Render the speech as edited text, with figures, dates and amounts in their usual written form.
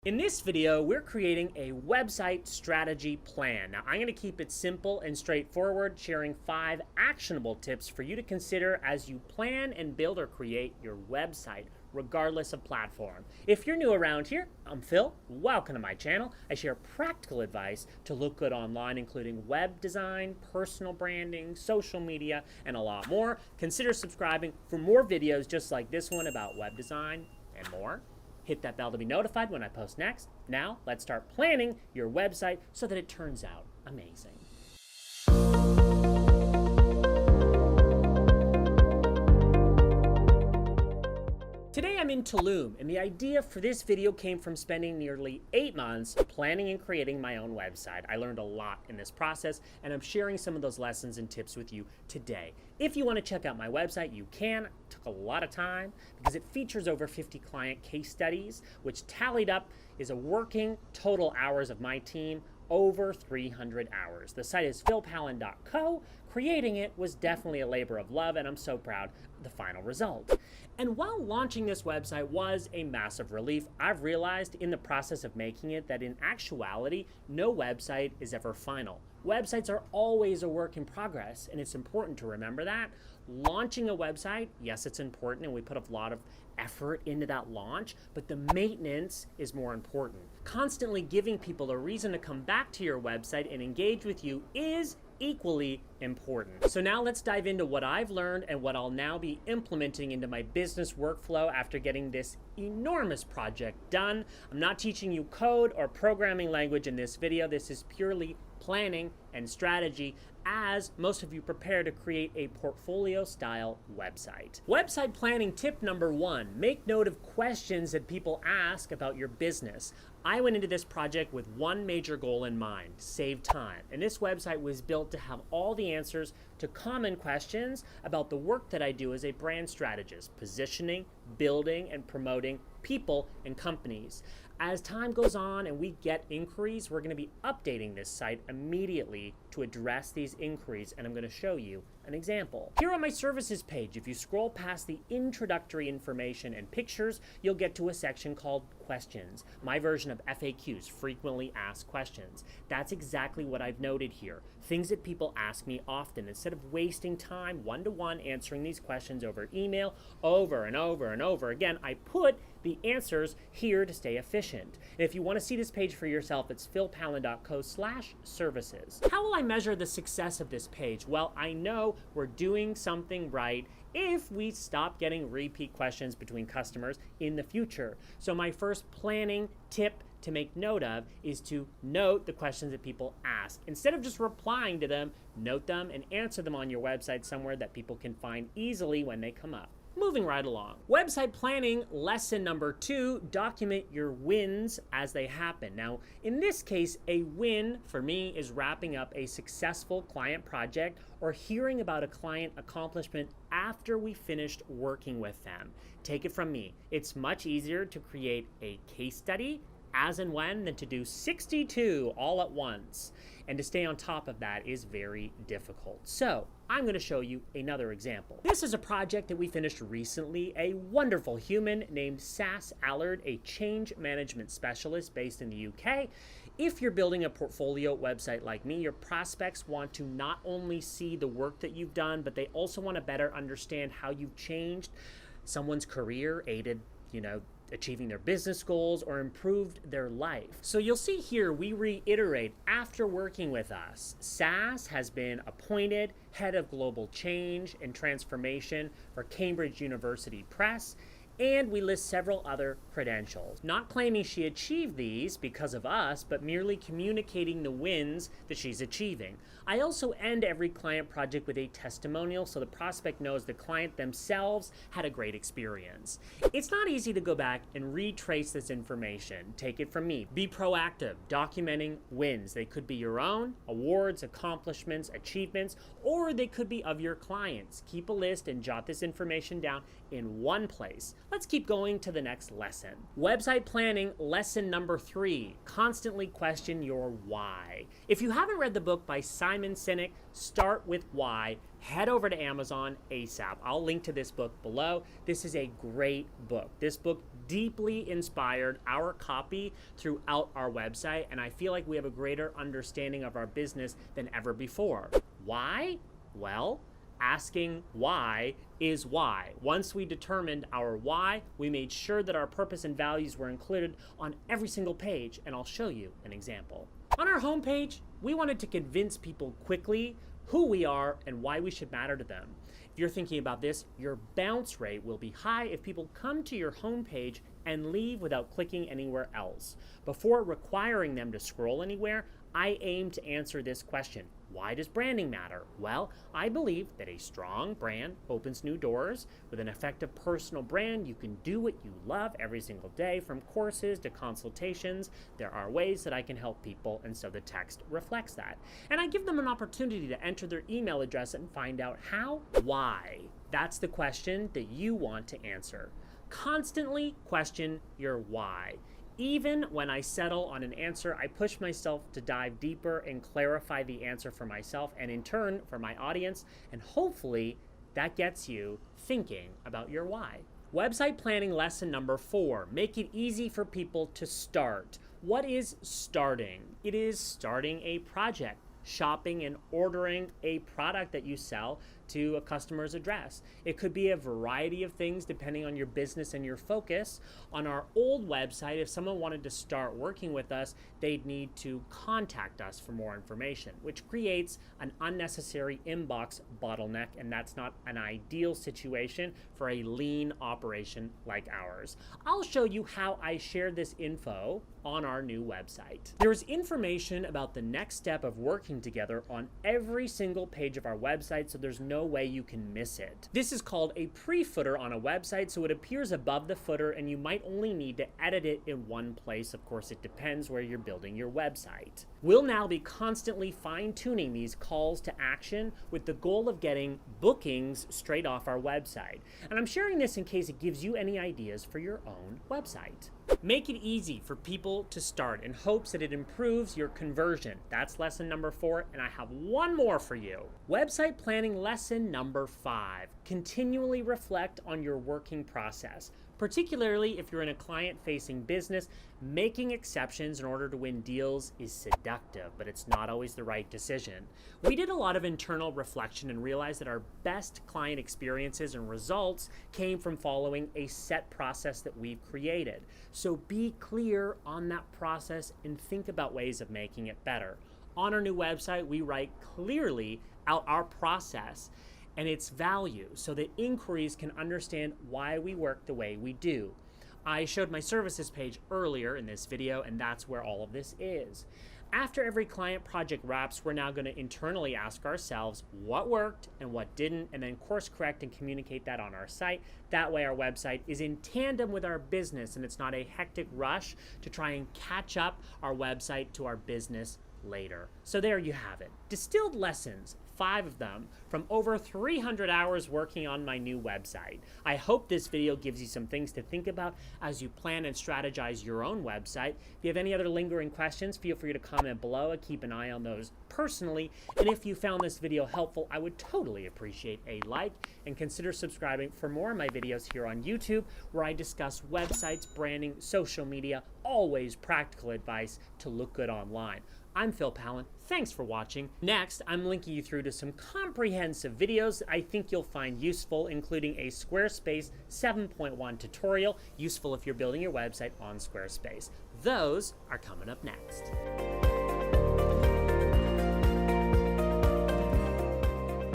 In this video, we're creating a website strategy plan. Now, I'm going to keep it simple and straightforward, sharing 5 actionable tips for you to consider as you plan and build or create your website, regardless of platform. If you're new around here, I'm Phil. Welcome to my channel. I share practical advice to look good online, including web design, personal branding, social media, and a lot more. Consider subscribing for more videos just like this one about web design and more. Hit that bell to be notified when I post next. Now, let's start planning your website so that it turns out amazing. Today I'm in Tulum, and the idea for this video came from spending nearly 8 months planning and creating my own website. I learned a lot in this process, and I'm sharing some of those lessons and tips with you today. If you want to check out my website, you can. It took a lot of time because it features over 50 client case studies, which tallied up is a working total hours of my team, over 300 hours. The site is philpallen.co. Creating it was definitely a labor of love, and I'm so proud of the final result. And while launching this website was a massive relief, I've realized in the process of making it that in actuality, no website is ever final. Websites are always a work in progress, and it's important to remember that. Launching a website, yes, it's important, and we put a lot of effort into that launch, but the maintenance is more important. Constantly giving people a reason to come back to your website and engage with you is equally important. So now let's dive into what I've learned and what I'll now be implementing into my business workflow after getting this enormous project done. I'm not teaching you code or programming language in this video. This is purely planning and strategy as most of you prepare to create a portfolio style website. Website planning tip number 1, make note of questions that people ask about your business. I went into this project with one major goal in mind, save time. And this website was built to have all the answers to common questions about the work that I do as a brand strategist, positioning, building, and promoting people and companies. As time goes on and we get inquiries, we're going to be updating this site immediately to address these inquiries, and I'm going to show you an example. Here on my services page, if you scroll past the introductory information and pictures, you'll get to a section called questions, my version of FAQs, frequently asked questions. That's exactly what I've noted here. Things that people ask me often. Instead of wasting time one-to-one answering these questions over email over and over and over again, I put the answers here to stay efficient. And if you want to see this page for yourself, it's philpallen.co/services. How will I measure the success of this page? Well, I know we're doing something right if we stop getting repeat questions between customers in the future. So my first planning tip to make note of is to note the questions that people ask. Instead of just replying to them, note them and answer them on your website somewhere that people can find easily when they come up. Moving right along. Website planning lesson number 2, document your wins as they happen. Now, in this case, a win for me is wrapping up a successful client project or hearing about a client accomplishment after we finished working with them. Take it from me. It's much easier to create a case study as and when than to do 62 all at once. And to stay on top of that is very difficult. So I'm going to show you another example. This is a project that we finished recently. A wonderful human named Sass Allard, a change management specialist based in the UK. If you're building a portfolio website like me, your prospects want to not only see the work that you've done, but they also want to better understand how you've changed someone's career, aided, achieving their business goals, or improved their life. So you'll see here we reiterate, after working with us, Sass has been appointed head of global change and transformation for Cambridge University Press, and we list several other credentials. Not claiming she achieved these because of us, but merely communicating the wins that she's achieving. I also end every client project with a testimonial so the prospect knows the client themselves had a great experience. It's not easy to go back and retrace this information. Take it from me. Be proactive, documenting wins. They could be your own, awards, accomplishments, achievements, or they could be of your clients. Keep a list and jot this information down in one place. Let's keep going to the next lesson. Website planning lesson number 3, constantly question your why. If you haven't read the book by Simon Sinek, Start with Why, head over to Amazon ASAP. I'll link to this book below. This is a great book. This book deeply inspired our copy throughout our website, and I feel like we have a greater understanding of our business than ever before. Why? Well, asking why is why. Once we determined our why, we made sure that our purpose and values were included on every single page, and I'll show you an example. On our homepage, we wanted to convince people quickly who we are and why we should matter to them. If you're thinking about this, your bounce rate will be high if people come to your homepage and leave without clicking anywhere else. Before requiring them to scroll anywhere, I aim to answer this question. Why does branding matter? Well, I believe that a strong brand opens new doors. With an effective personal brand, you can do what you love every single day, from courses to consultations. There are ways that I can help people, and so the text reflects that. And I give them an opportunity to enter their email address and find out how. Why? That's the question that you want to answer. Constantly question your why. Even when I settle on an answer, I push myself to dive deeper and clarify the answer for myself and in turn for my audience, and hopefully that gets you thinking about your why. Website planning lesson number 4, make it easy for people to start. What is starting? It is starting a project, shopping and ordering a product that you sell to a customer's address. It could be a variety of things depending on your business and your focus. On our old website, if someone wanted to start working with us, they'd need to contact us for more information, which creates an unnecessary inbox bottleneck, and that's not an ideal situation for a lean operation like ours. I'll show you how I share this info on our new website. There is information about the next step of working together on every single page of our website, so there's no way you can miss it. This is called a pre-footer on a website, so it appears above the footer and you might only need to edit it in one place. Of course, it depends where you're building your website. We'll now be constantly fine-tuning these calls to action with the goal of getting bookings straight off our website. And I'm sharing this in case it gives you any ideas for your own website. Make it easy for people to start in hopes that it improves your conversion. That's lesson number 4, and I have one more for you. Website planning lesson number 5. Continually reflect on your working process. Particularly if you're in a client-facing business, making exceptions in order to win deals is seductive, but it's not always the right decision. We did a lot of internal reflection and realized that our best client experiences and results came from following a set process that we've created. So be clear on that process and think about ways of making it better. On our new website, we write clearly out our process and its value so that inquiries can understand why we work the way we do. I showed my services page earlier in this video, and that's where all of this is. After every client project wraps, we're now going to internally ask ourselves what worked and what didn't, and then course correct and communicate that on our site. That way our website is in tandem with our business and it's not a hectic rush to try and catch up our website to our business later. So there you have it. Distilled lessons, 5 of them, from over 300 hours working on my new website. I hope this video gives you some things to think about as you plan and strategize your own website. If you have any other lingering questions, feel free to comment below. I keep an eye on those personally. And if you found this video helpful, I would totally appreciate a like and consider subscribing for more of my videos here on YouTube, where I discuss websites, branding, social media, always practical advice to look good online. I'm Phil Pallen. Thanks for watching. Next, I'm linking you through to some comprehensive videos that I think you'll find useful, including a Squarespace 7.1 tutorial, useful if you're building your website on Squarespace. Those are coming up next.